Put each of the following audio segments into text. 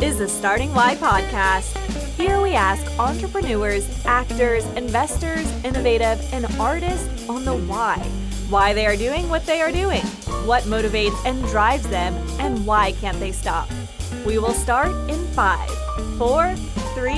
is the Starting Why podcast. Here we ask entrepreneurs, actors, investors, innovative, and artists on the why they are doing what they are doing, what motivates and drives them, and why can't they stop. We will start in 5, 4, 3,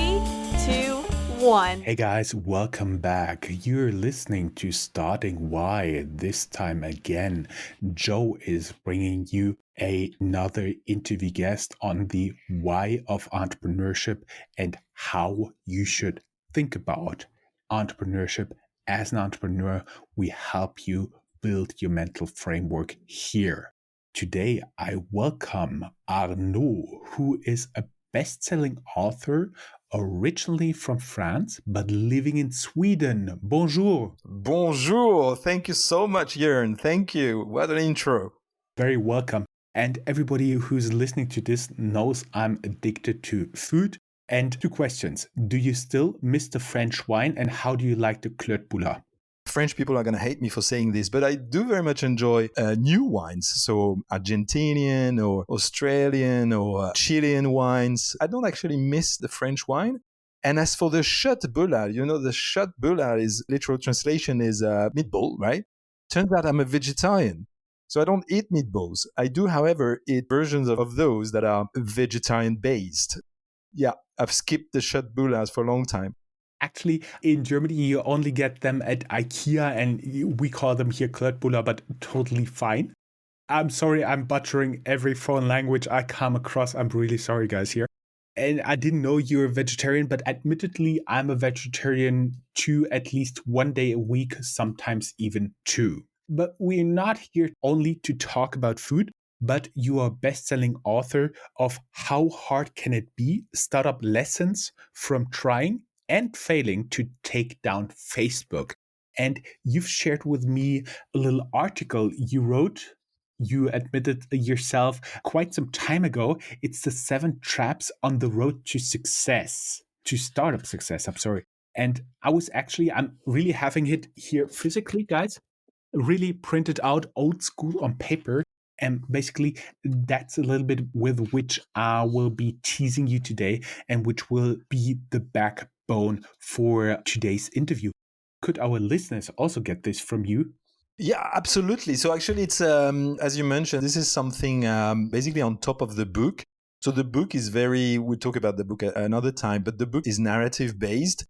2, 1. Hey guys, welcome back. You're listening to Starting Why. This time again, Joe is bringing you another interview guest on the why of entrepreneurship and how you should think about entrepreneurship. As an entrepreneur, we help you build your mental framework here. Today, I welcome Arnauld, who is a best-selling author originally from France, but living in Sweden. Bonjour. Bonjour. Thank you so much, Jörn. Thank you. What an intro. Very welcome. And everybody who's listening to this knows I'm addicted to food. And 2 questions. Do you still miss the French wine? And how do you like the Clot Boula? French people are going to hate me for saying this, but I do very much enjoy new wines. So Argentinian or Australian or Chilean wines. I don't actually miss the French wine. And as for the shot boulard, the shot boulard is literal translation is meatball, right? Turns out I'm a vegetarian. So I don't eat meatballs. I do, however, eat versions of those that are vegetarian based. Yeah, I've skipped the shot boulards for a long time. Actually, in Germany, you only get them at IKEA, and we call them here Clot Boula, but totally fine. I'm sorry, I'm butchering every foreign language I come across. I'm really sorry, guys, here. And I didn't know you're a vegetarian, but admittedly, I'm a vegetarian too, at least 1 day a week, sometimes even 2. But we're not here only to talk about food, but you are a best-selling author of How Hard Can It Be? Startup Lessons from Trying and Failing to Take Down Facebook. And you've shared with me a little article you wrote. You admitted yourself quite some time ago. It's the 7 traps on the road to success, to startup success. I'm sorry. And I'm really having it here physically, guys, really printed out old school on paper. And basically, that's a little bit with which I will be teasing you today and which will be the backbone for today's interview. Could our listeners also get this from you? Yeah, absolutely. So actually, it's, as you mentioned, this is something basically on top of the book. So the book is we'll talk about the book another time, but the book is narrative based.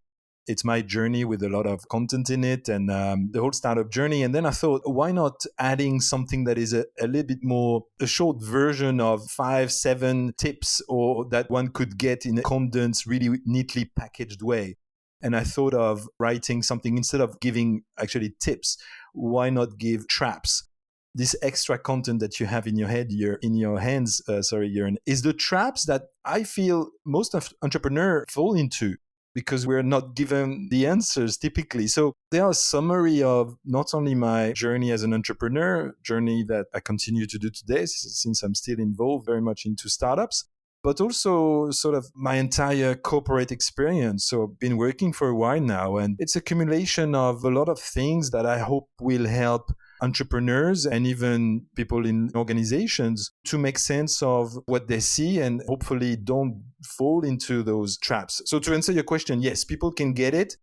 It's my journey with a lot of content in it and the whole startup journey. And then I thought, why not adding something that is a little bit more, a short version of 5, 7 tips or that one could get in a condensed, really neatly packaged way. And I thought of writing something instead of giving actually tips, why not give traps? This extra content that you have in your head, Jörn, is the traps that I feel most of entrepreneurs fall into, because we're not given the answers typically. So they are a summary of not only my journey as an entrepreneur, journey that I continue to do today, since I'm still involved very much into startups, but also sort of my entire corporate experience. So I've been working for a while now, and it's accumulation of a lot of things that I hope will help entrepreneurs and even people in organizations to make sense of what they see and hopefully don't fall into those traps. So to answer your question, yes, people can get it.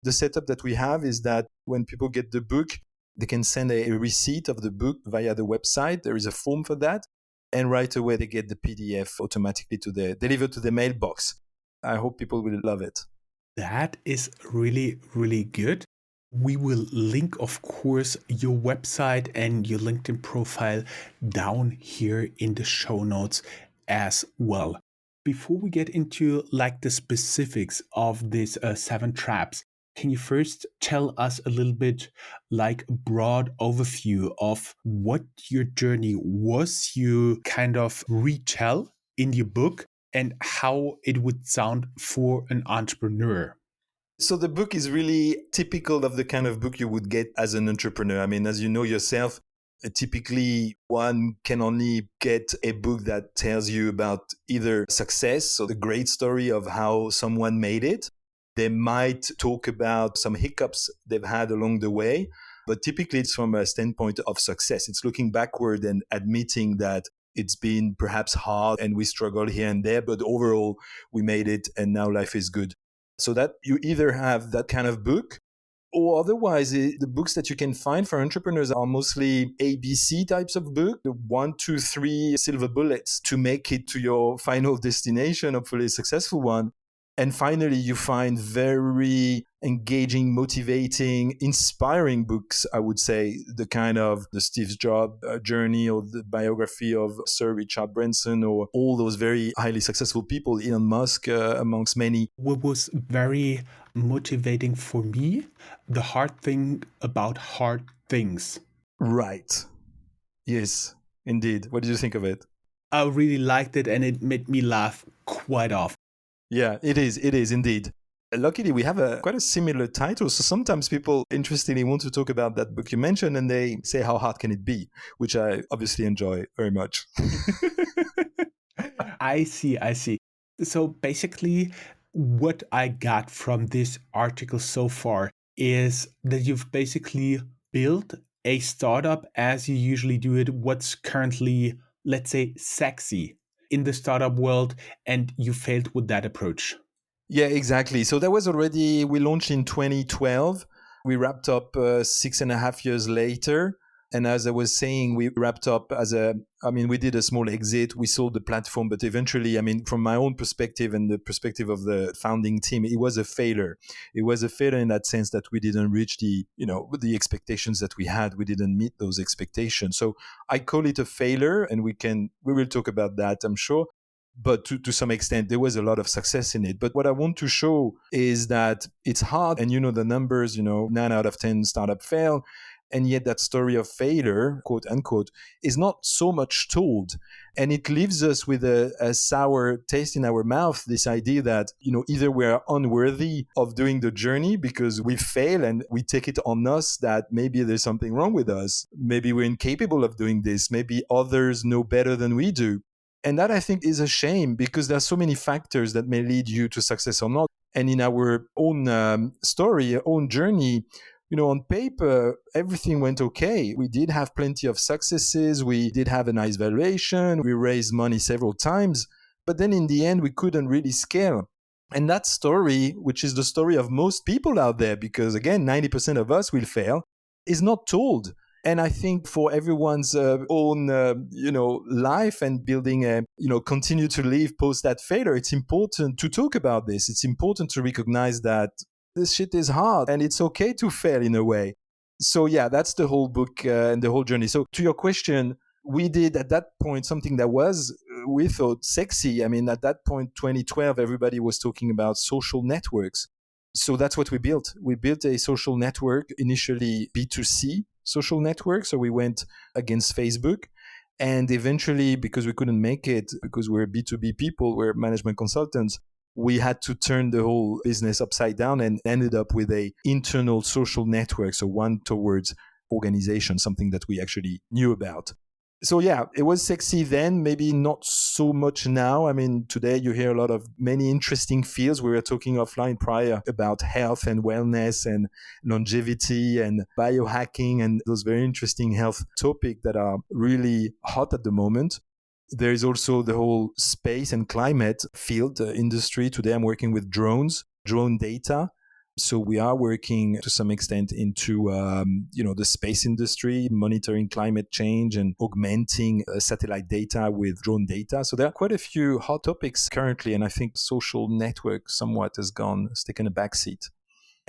The setup that we have is that when people get the book, they can send a receipt of the book via the website. There is a form for that. And right away, they get the PDF automatically delivered to the mailbox. I hope people will love it. That is really, really good. We will link, of course, your website and your LinkedIn profile down here in the show notes as well. Before we get into the specifics of these 7 traps, can you first tell us a little bit a broad overview of what your journey was you kind of retell in your book and how it would sound for an entrepreneur? So the book is really typical of the kind of book you would get as an entrepreneur. I mean, as you know yourself, typically one can only get a book that tells you about either success, so the great story of how someone made it. They might talk about some hiccups they've had along the way, but typically it's from a standpoint of success. It's looking backward and admitting that It's been perhaps hard and we struggled here and there, but overall we made it and now life is good. So that you either have that kind of book, or otherwise, the books that you can find for entrepreneurs are mostly ABC types of book, the 1, 2, 3 silver bullets to make it to your final destination, hopefully a successful one. And finally, you find very engaging, motivating, inspiring books, I would say, the kind of the Steve Jobs journey or the biography of Sir Richard Branson or all those very highly successful people, Elon Musk amongst many. What was very motivating for me, the hard thing about hard things. Right. Yes, indeed. What did you think of it? I really liked it and it made me laugh quite often. Yeah, it is indeed. Luckily, we have quite a similar title. So sometimes people interestingly want to talk about that book you mentioned and they say, how hard can it be? Which I obviously enjoy very much. I see. So basically, what I got from this article so far is that you've basically built a startup as you usually do it, what's currently, let's say, sexy in the startup world, and you failed with that approach. Yeah, exactly. So that was already, we launched in 2012. We wrapped up 6.5 years later. And as I was saying, we wrapped up we did a small exit. We sold the platform, but eventually, from my own perspective and the perspective of the founding team, it was a failure. It was a failure in that sense that we didn't reach the expectations that we had. We didn't meet those expectations. So I call it a failure, and we will talk about that, I'm sure. But to some extent, there was a lot of success in it. But what I want to show is that it's hard, and the numbers, 9 out of 10 startup fail. And yet that story of failure, quote unquote, is not so much told. And it leaves us with a sour taste in our mouth, this idea that, either we're unworthy of doing the journey because we fail and we take it on us that maybe there's something wrong with us. Maybe we're incapable of doing this. Maybe others know better than we do. And that I think is a shame because there's so many factors that may lead you to success or not. And in our own story, own journey, on paper, everything went okay. We did have plenty of successes. We did have a nice valuation. We raised money several times. But then in the end, we couldn't really scale. And that story, which is the story of most people out there, because again, 90% of us will fail, is not told. And I think for everyone's own, life and building continue to live post that failure, it's important to talk about this. It's important to recognize that this shit is hard and it's okay to fail in a way. So yeah, that's the whole book and the whole journey. So to your question, we did at that point something that was, we thought, sexy. At that point, 2012, everybody was talking about social networks. So that's what we built. We built a social network, initially B2C social network. So we went against Facebook. And eventually, because we couldn't make it, because we're B2B people, we're management consultants, we had to turn the whole business upside down and ended up with a internal social network. So one towards organization, something that we actually knew about. So yeah, it was sexy then, maybe not so much now. Today you hear a lot of many interesting fields. We were talking offline prior about health and wellness and longevity and biohacking and those very interesting health topics that are really hot at the moment. There is also the whole space and climate field industry. Today I'm working with drone data. So we are working to some extent into the space industry, monitoring climate change and augmenting satellite data with drone data. So there are quite a few hot topics currently, and I think social network somewhat has taken a backseat.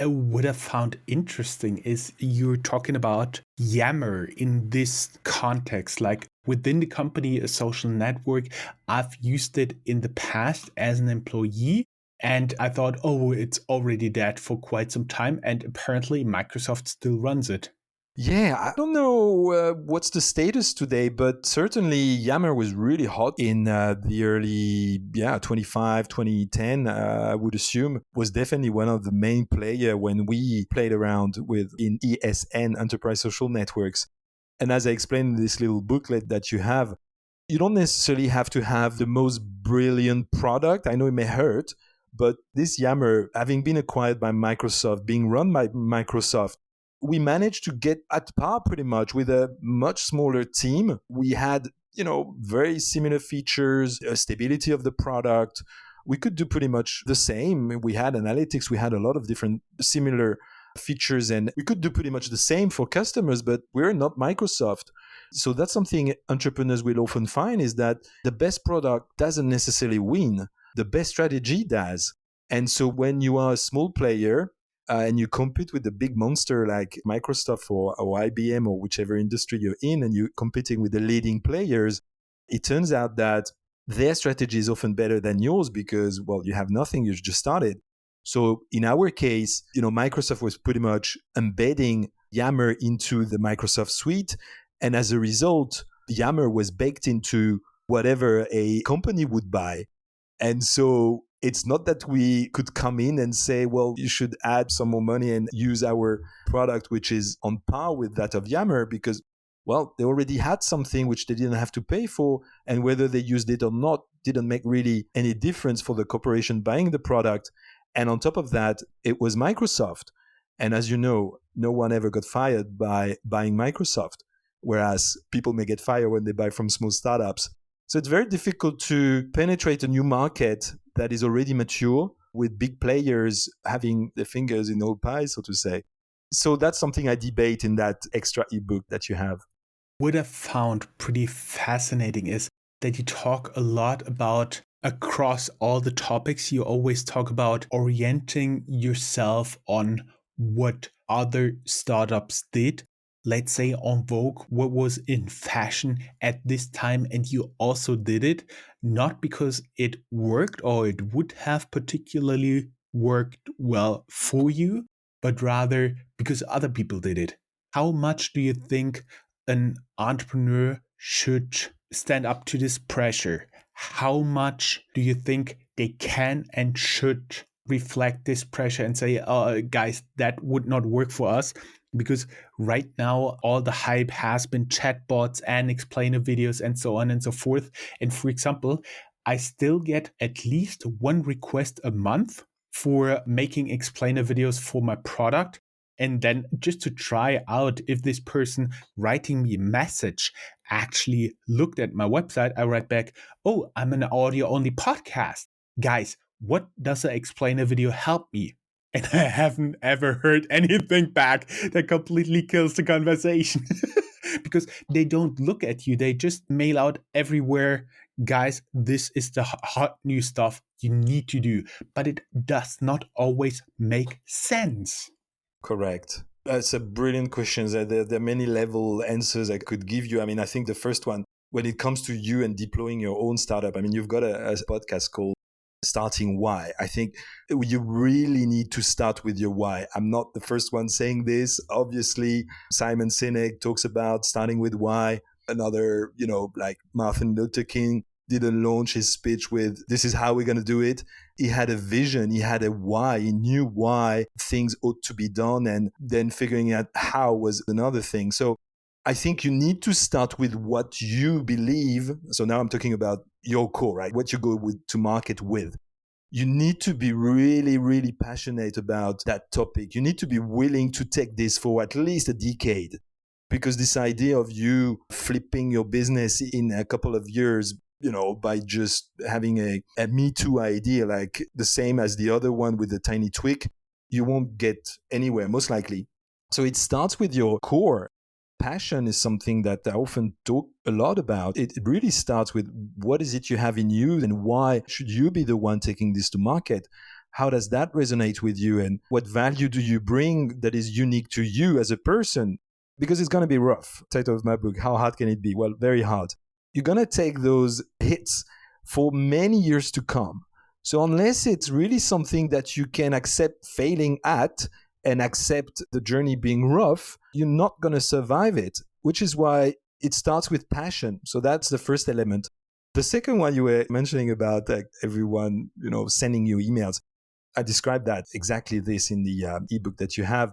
What I found interesting is you're talking about Yammer in this context, like within the company, a social network. I've used it in the past as an employee. And I thought, it's already dead for quite some time. And apparently Microsoft still runs it. Yeah, I don't know what's the status today, but certainly Yammer was really hot in the early, 2010, I would assume, was definitely one of the main players when we played around in ESN, Enterprise Social Networks. And as I explained in this little booklet that you have, you don't necessarily have to have the most brilliant product. I know it may hurt, but this Yammer, having been acquired by Microsoft, being run by Microsoft, we managed to get at par pretty much with a much smaller team. We had very similar features, stability of the product. We could do pretty much the same. We had analytics, we had a lot of different similar features, and we could do pretty much the same for customers, but we're not Microsoft. So that's something entrepreneurs will often find, is that the best product doesn't necessarily win. The best strategy does. And so when you are a small player and you compete with the big monster like Microsoft or IBM or whichever industry you're in, and you're competing with the leading players, it turns out that their strategy is often better than yours because, well, you have nothing, you just started. So in our case, Microsoft was pretty much embedding Yammer into the Microsoft suite. And as a result, Yammer was baked into whatever a company would buy. And so it's not that we could come in and say, well, you should add some more money and use our product, which is on par with that of Yammer, because, well, they already had something which they didn't have to pay for. And whether they used it or not didn't make really any difference for the corporation buying the product. And on top of that, it was Microsoft. And as you know, no one ever got fired by buying Microsoft, whereas people may get fired when they buy from small startups. So it's very difficult to penetrate a new market that is already mature with big players having their fingers in all pies, so to say. So that's something I debate in that extra ebook that you have. What I've found pretty fascinating is that you talk a lot about, across all the topics, you always talk about orienting yourself on what other startups did. Let's say on Vogue, what was in fashion at this time, and you also did it, not because it worked or it would have particularly worked well for you, but rather because other people did it. How much do you think an entrepreneur should stand up to this pressure? How much do you think they can and should reflect this pressure and say, guys, that would not work for us? Because right now, all the hype has been chatbots and explainer videos and so on and so forth. And for example, I still get at least one request a month for making explainer videos for my product. And then just to try out if this person writing me a message actually looked at my website, I write back, oh, I'm an audio only podcast. Guys, what does an explainer video help me? And I haven't ever heard anything back that completely kills the conversation. Because they don't look at you. They just mail out everywhere, guys, this is the hot new stuff you need to do. But it does not always make sense. Correct. That's a brilliant question. There are many level answers I could give you. I mean, I think the first one, when it comes to you and deploying your own startup, I mean, you've got a podcast called Starting Why. I think you really need to start with your why. I'm not the first one saying this. Obviously, Simon Sinek talks about starting with why. Another, like Martin Luther King didn't launch his speech with, this is how we're going to do it. He had a vision. He had a why. He knew why things ought to be done. And then figuring out how was another thing. So I think you need to start with what you believe. So now I'm talking about your core, right? What you go to market with. You need to be really, really passionate about that topic. You need to be willing to take this for at least a decade, because this idea of you flipping your business in a couple of years, by just having a Me Too idea, like the same as the other one with the tiny tweak, you won't get anywhere, most likely. So it starts with your core. Passion is something that I often talk a lot about. It really starts with what is it you have in you and why should you be the one taking this to market? How does that resonate with you? And what value do you bring that is unique to you as a person? Because it's going to be rough. Title of my book, How Hard Can It Be? Well, very hard. You're going to take those hits for many years to come. So unless it's really something that you can accept failing at, and accept the journey being rough, you're not going to survive it, which is why it starts with passion. So that's the first element. The second one you were mentioning about everyone, sending you emails. I described that exactly this in the ebook that you have.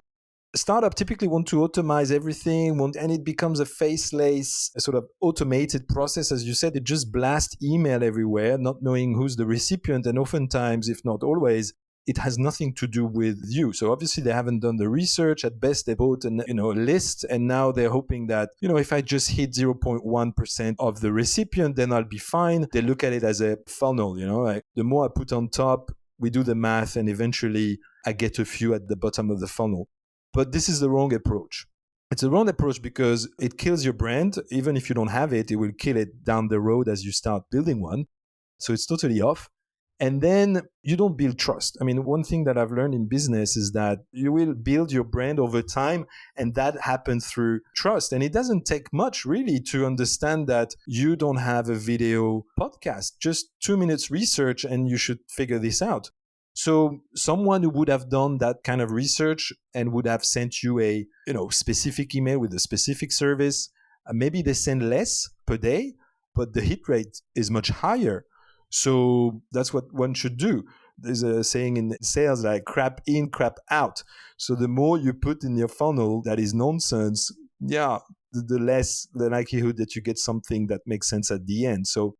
A startup typically want to automate everything, and it becomes a faceless, sort of automated process. As you said, it just blasts email everywhere, not knowing who's the recipient. And oftentimes, if not always, it has nothing to do with you. So obviously they haven't done the research. At best, they bought a list, and now they're hoping that, if I just hit 0.1% of the recipient, then I'll be fine. They look at it as a funnel, like the more I put on top, we do the math, and eventually I get a few at the bottom of the funnel. But this is the wrong approach. It's a wrong approach because it kills your brand. Even if you don't have it, it will kill it down the road as you start building one. So it's totally off. And then you don't build trust. I mean, one thing that I've learned in business is that you will build your brand over time, and that happens through trust. And it doesn't take much really to understand that you don't have a video podcast. Just 2 minutes research and you should figure this out. So someone who would have done that kind of research and would have sent you a specific email with a specific service, maybe they send less per day, but the hit rate is much higher. So that's what one should do. There's a saying in sales like crap in, crap out. So the more you put in your funnel that is nonsense, the less the likelihood that you get something that makes sense at the end. So,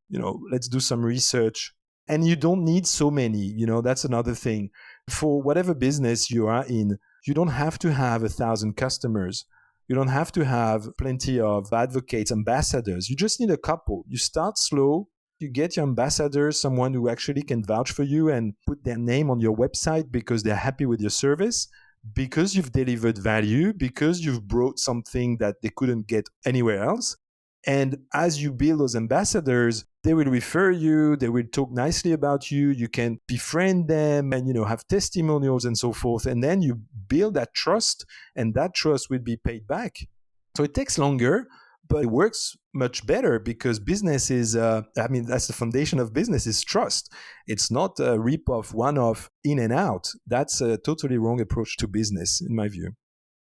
let's do some research. And you don't need so many, that's another thing. For whatever business you are in, you don't have to have 1,000 customers. You don't have to have plenty of advocates, ambassadors. You just need a couple. You start slow. You get your ambassador, someone who actually can vouch for you and put their name on your website because they're happy with your service, because you've delivered value, because you've brought something that they couldn't get anywhere else. And as you build those ambassadors, they will refer you, they will talk nicely about you, you can befriend them and, have testimonials and so forth. And then you build that trust, and that trust will be paid back. So it takes longer, but it works much better because business is, that's the foundation of business, is trust. It's not a rip-off, one-off, in and out. That's a totally wrong approach to business, in my view.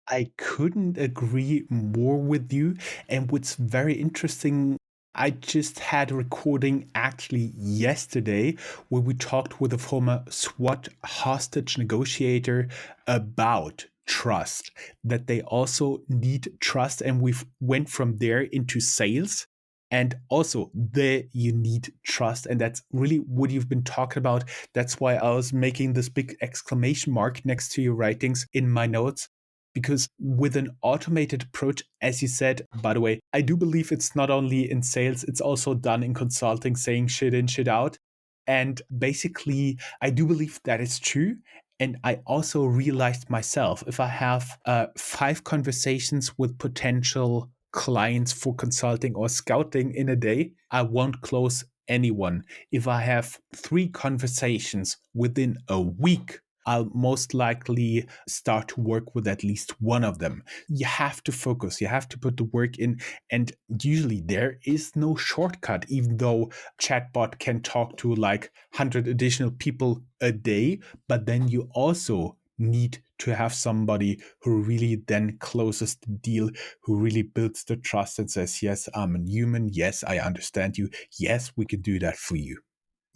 I couldn't agree more with you. And what's very interesting, I just had a recording actually yesterday where we talked with a former SWAT hostage negotiator about trust, that they also need trust. And we've went from there into sales. And also you need trust. And that's really what you've been talking about. That's why I was making this big exclamation mark next to your writings in my notes. Because with an automated approach, as you said, by the way, I do believe it's not only in sales, it's also done in consulting, saying shit in, shit out. And basically, I do believe that is true. And I also realized myself, if I have 5 conversations with potential clients for consulting or scouting in a day, I won't close anyone. If I have 3 conversations within a week, I'll most likely start to work with at least one of them. You have to focus, you have to put the work in, and usually there is no shortcut, even though chatbot can talk to like 100 additional people a day, but then you also need to have somebody who really then closes the deal, who really builds the trust and says, yes, I'm a human, yes, I understand you, yes, we can do that for you.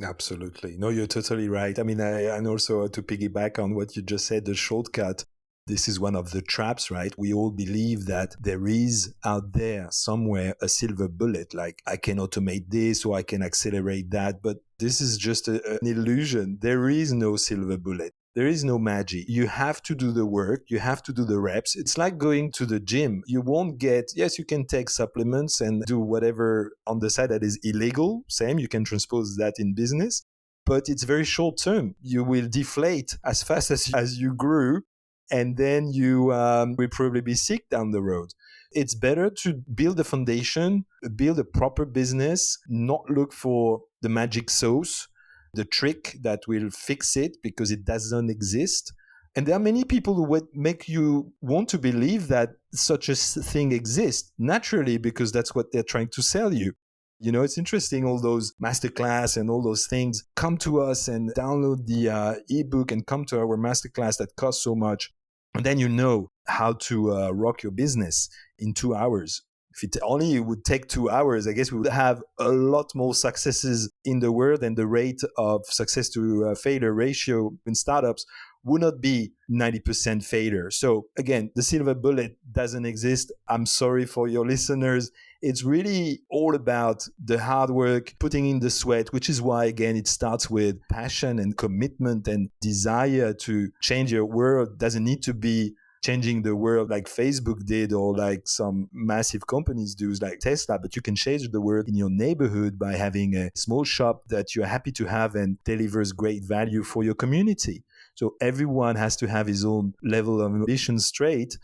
Absolutely. No, you're totally right. I mean, and also to piggyback on what you just said, the shortcut, this is one of the traps, right? We all believe that there is out there somewhere a silver bullet, like I can automate this or I can accelerate that. But this is just an illusion. There is no silver bullet. There is no magic. You have to do the work. You have to do the reps. It's like going to the gym. You won't get, yes, you can take supplements and do whatever on the side that is illegal. Same, you can transpose that in business, but it's very short term. You will deflate as fast as you grew, and then you will probably be sick down the road. It's better to build a foundation, build a proper business, not look for the magic sauce, the trick that will fix it, because it doesn't exist. And there are many people who would make you want to believe that such a thing exists naturally, because that's what they're trying to sell you. It's interesting, all those masterclass and all those things. Come to us and download the ebook and come to our masterclass that costs so much. And then you know how to rock your business in 2 hours. If it only would take 2 hours, I guess we would have a lot more successes in the world, and the rate of success to failure ratio in startups would not be 90% failure. So again, the silver bullet doesn't exist. I'm sorry for your listeners. It's really all about the hard work, putting in the sweat, which is why, again, it starts with passion and commitment and desire to change your world. Doesn't need to be changing the world like Facebook did or like some massive companies do like Tesla, but you can change the world in your neighborhood by having a small shop that you're happy to have and delivers great value for your community. So everyone has to have his own level of ambition straight,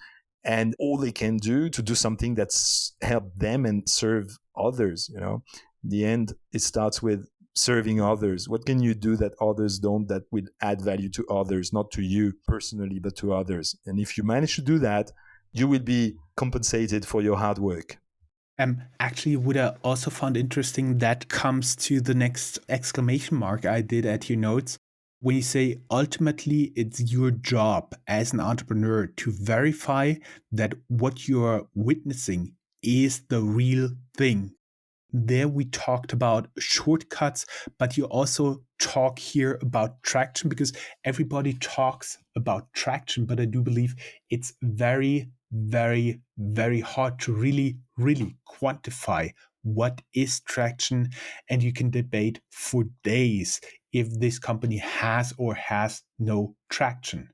and all they can do to do something that's help them and serve others. In the end, it starts with serving others. What can you do that others don't, that will add value to others, not to you personally, but to others? And if you manage to do that, you will be compensated for your hard work. Actually, what I also found interesting, that comes to the next exclamation mark I did at your notes. When you say ultimately it's your job as an entrepreneur to verify that what you're witnessing is the real thing. There we talked about shortcuts, but you also talk here about traction, because everybody talks about traction, but I do believe it's very, very, very hard to really, really quantify what is traction. And you can debate for days if this company has or has no traction.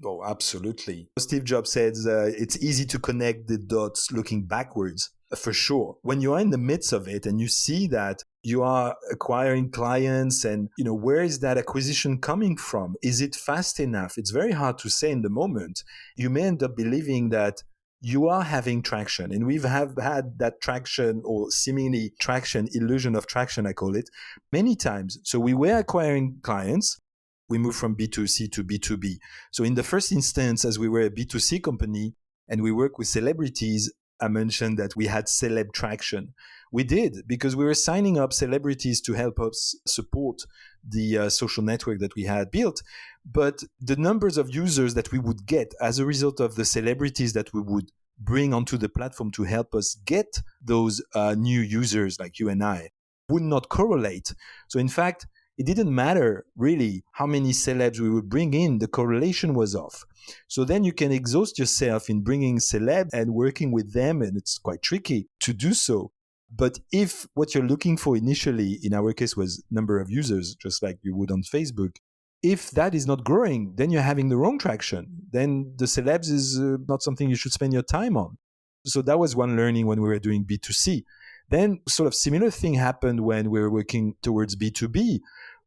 Oh, absolutely. Steve Jobs said it's easy to connect the dots looking backwards. For sure. When you are in the midst of it and you see that you are acquiring clients and, where is that acquisition coming from? Is it fast enough? It's very hard to say in the moment. You may end up believing that you are having traction, and we've had that traction or seemingly traction, illusion of traction, I call it, many times. So we were acquiring clients. We moved from B2C to B2B. So in the first instance, as we were a B2C company and we work with celebrities, I mentioned that we had celeb traction. We did, because we were signing up celebrities to help us support the social network that we had built. But the numbers of users that we would get as a result of the celebrities that we would bring onto the platform to help us get those new users like you and I would not correlate. So in fact, it didn't matter really how many celebs we would bring in, the correlation was off. So then you can exhaust yourself in bringing celebs and working with them, and it's quite tricky to do so. But if what you're looking for initially, in our case, was number of users, just like you would on Facebook, if that is not growing, then you're having the wrong traction. Then the celebs is not something you should spend your time on. So that was one learning when we were doing B2C. Then sort of similar thing happened when we were working towards B2B.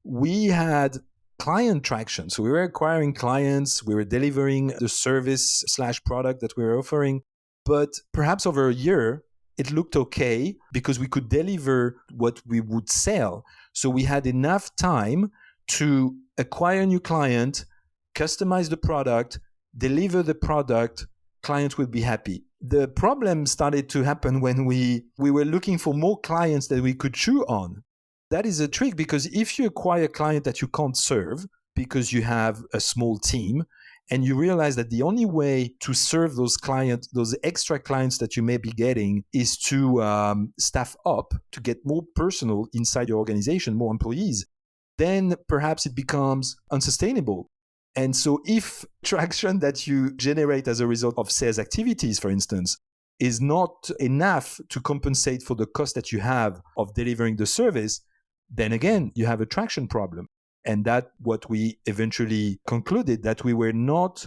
We had client traction. So we were acquiring clients, we were delivering the service/product that we were offering. But perhaps over a year, it looked okay because we could deliver what we would sell. So we had enough time to acquire a new client, customize the product, deliver the product, clients would be happy. The problem started to happen when we were looking for more clients that we could chew on. That is a trick, because if you acquire a client that you can't serve because you have a small team, and you realize that the only way to serve those clients, those extra clients that you may be getting, is to staff up, to get more personnel inside your organization, more employees, then perhaps it becomes unsustainable. And so if traction that you generate as a result of sales activities, for instance, is not enough to compensate for the cost that you have of delivering the service, then again, you have a traction problem. And that's what we eventually concluded, that we were not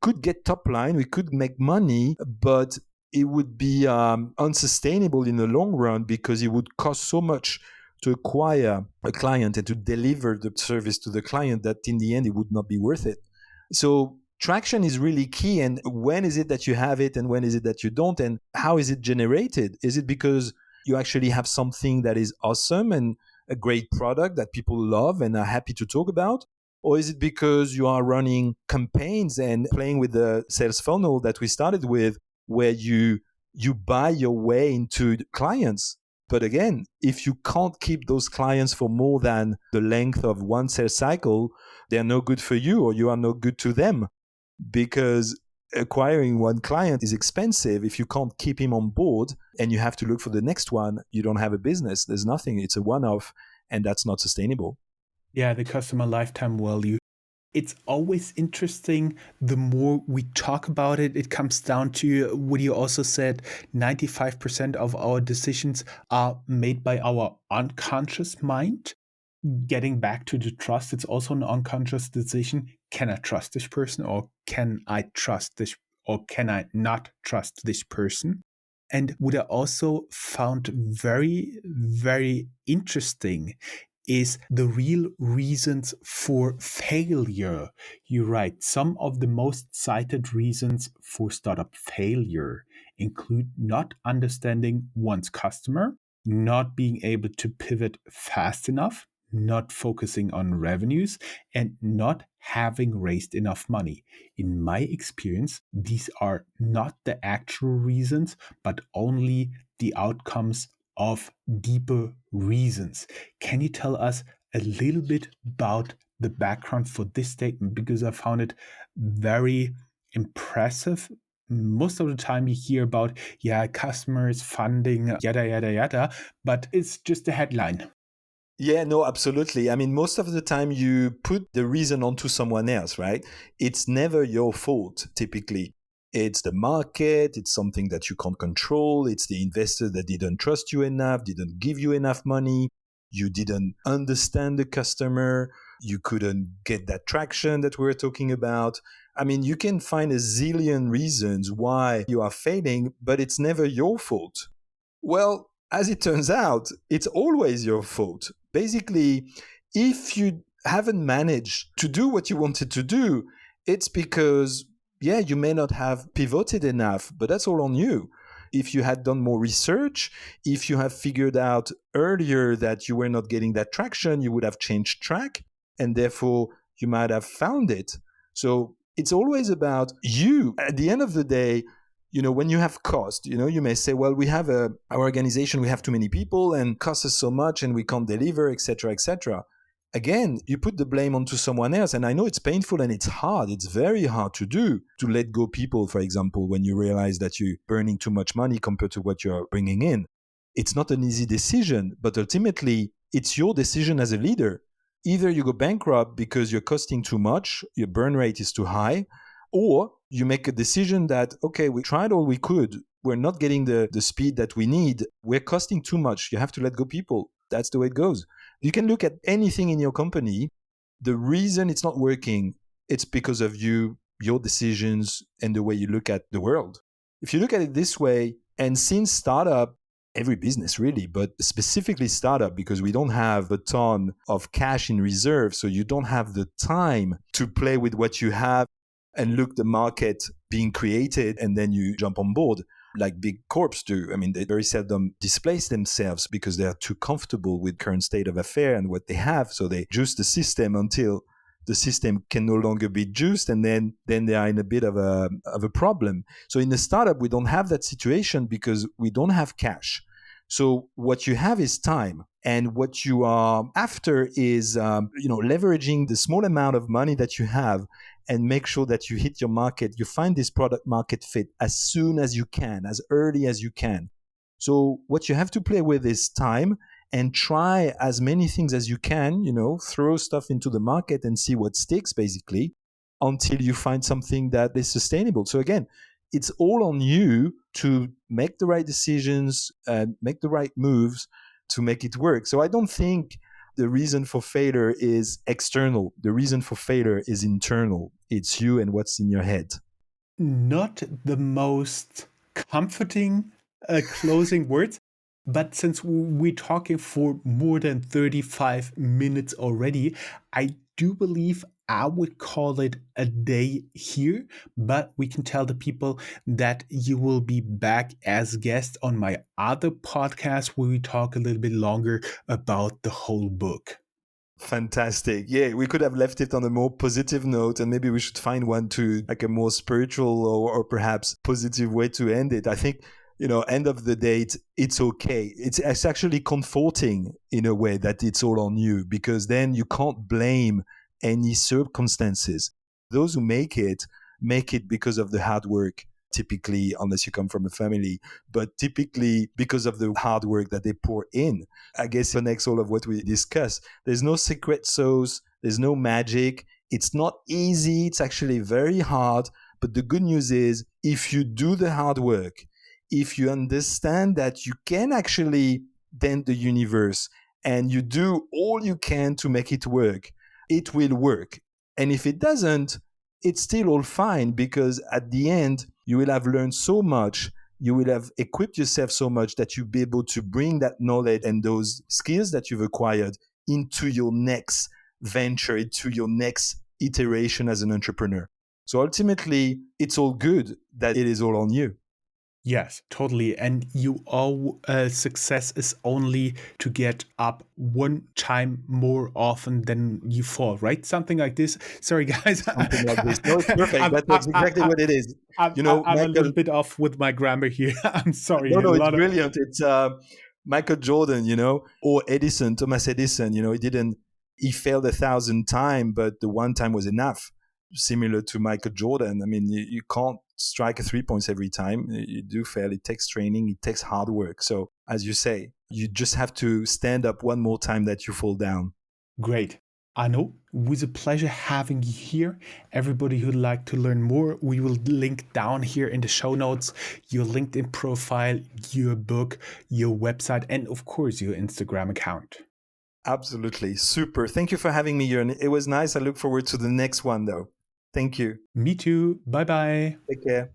could get top line, we could make money, but it would be unsustainable in the long run, because it would cost so much to acquire a client and to deliver the service to the client that in the end, it would not be worth it. So traction is really key. And when is it that you have it and when is it that you don't? And how is it generated? Is it because you actually have something that is awesome and a great product that people love and are happy to talk about? Or is it because you are running campaigns and playing with the sales funnel that we started with, where you buy your way into clients? But again, if you can't keep those clients for more than the length of one sales cycle, they're no good for you, or you are no good to them, because acquiring one client is expensive. If you can't keep him on board and you have to look for the next one, you don't have a business. There's nothing. It's a one-off, and that's not sustainable. Yeah, the customer lifetime value. It's always interesting. The more we talk about it, it comes down to what you also said, 95% of our decisions are made by our unconscious mind. Getting back to the trust, it's also an unconscious decision. Can I trust this person, or can I trust this, or can I not trust this person? And what I also found very, very interesting is the real reasons for failure. You're right. Some of the most cited reasons for startup failure include not understanding one's customer, not being able to pivot fast enough, not focusing on revenues, and not having raised enough money. In my experience, these are not the actual reasons, but only the outcomes of deeper reasons. Can you tell us a little bit about the background for this statement? Because I found it very impressive. Most of the time you hear about, customers, funding, yada, yada, yada, but it's just a headline. Yeah, no, absolutely. I mean, most of the time you put the reason onto someone else, right? It's never your fault, typically. It's the market, it's something that you can't control, it's the investor that didn't trust you enough, didn't give you enough money, you didn't understand the customer, you couldn't get that traction that we were talking about. I mean, you can find a zillion reasons why you are failing, but it's never your fault. Well, as it turns out, it's always your fault. Basically, if you haven't managed to do what you wanted to do, it's because, you may not have pivoted enough, but that's all on you. If you had done more research, if you have figured out earlier that you were not getting that traction, you would have changed track, and therefore you might have found it. So it's always about you. At the end of the day, when you have cost, you may say, well, we have our organization, we have too many people and costs us so much and we can't deliver, etc., etc. Again, you put the blame onto someone else. And I know it's painful and it's hard. It's very hard to do, to let go people, for example, when you realize that you're burning too much money compared to what you're bringing in. It's not an easy decision, but ultimately it's your decision as a leader. Either you go bankrupt because you're costing too much, your burn rate is too high, or you make a decision that, okay, we tried all we could. We're not getting the speed that we need. We're costing too much. You have to let go people. That's the way it goes. You can look at anything in your company. The reason it's not working, it's because of you, your decisions, and the way you look at the world. If you look at it this way, and since startup, every business really, but specifically startup, because we don't have a ton of cash in reserve, so you don't have the time to play with what you have and look the market being created and then you jump on board like big corps do. I mean, they very seldom displace themselves because they are too comfortable with current state of affair and what they have. So they juice the system until the system can no longer be juiced, and then they are in a bit of a problem. So in a startup, we don't have that situation because we don't have cash. So what you have is time. And what you are after is, leveraging the small amount of money that you have and make sure that you hit your market. You find this product market fit as soon as you can, as early as you can. So what you have to play with is time and try as many things as you can, throw stuff into the market and see what sticks basically until you find something that is sustainable. So again, it's all on you to make the right decisions and make the right moves to make it work. So I don't think the reason for failure is external. The reason for failure is internal. It's you and what's in your head. Not the most comforting closing words, but since we're talking for more than 35 minutes already, I do believe I would call it a day here, but we can tell the people that you will be back as guest on my other podcast where we talk a little bit longer about the whole book. Fantastic. Yeah, we could have left it on a more positive note, and maybe we should find one to like a more spiritual or perhaps positive way to end it. I think, end of the day, it's okay. It's actually comforting in a way that it's all on you, because then you can't blame any circumstances. Those who make it because of the hard work, typically, unless you come from a family, but typically because of the hard work that they pour in. I guess it connects all of what we discussed. There's no secret sauce. There's no magic. It's not easy. It's actually very hard. But the good news is if you do the hard work, if you understand that you can actually dent the universe and you do all you can to make it will work. And if it doesn't, it's still all fine, because at the end, you will have learned so much, you will have equipped yourself so much that you'll be able to bring that knowledge and those skills that you've acquired into your next venture, into your next iteration as an entrepreneur. So ultimately, it's all good that it is all on you. Yes, totally. And you all success is only to get up one time more often than you fall, right? Something like this. Sorry, guys. Something like this. No, it's perfect. That's exactly what it is. I'm a Michael, little bit off with my grammar here. I'm sorry. no, it's brilliant. It's Michael Jordan, or Edison, Thomas Edison. He failed 1,000 times, but the one time was enough. Similar to Michael Jordan. I mean, you can't strike a 3 points every time. You do fail. It takes training. It takes hard work. So as you say, you just have to stand up one more time that you fall down. Great. Arnauld, it was a pleasure having you here. Everybody who'd like to learn more, we will link down here in the show notes your LinkedIn profile, your book, your website, and of course, your Instagram account. Absolutely. Super. Thank you for having me here. And it was nice. I look forward to the next one, though. Thank you. Me too. Bye-bye. Take care.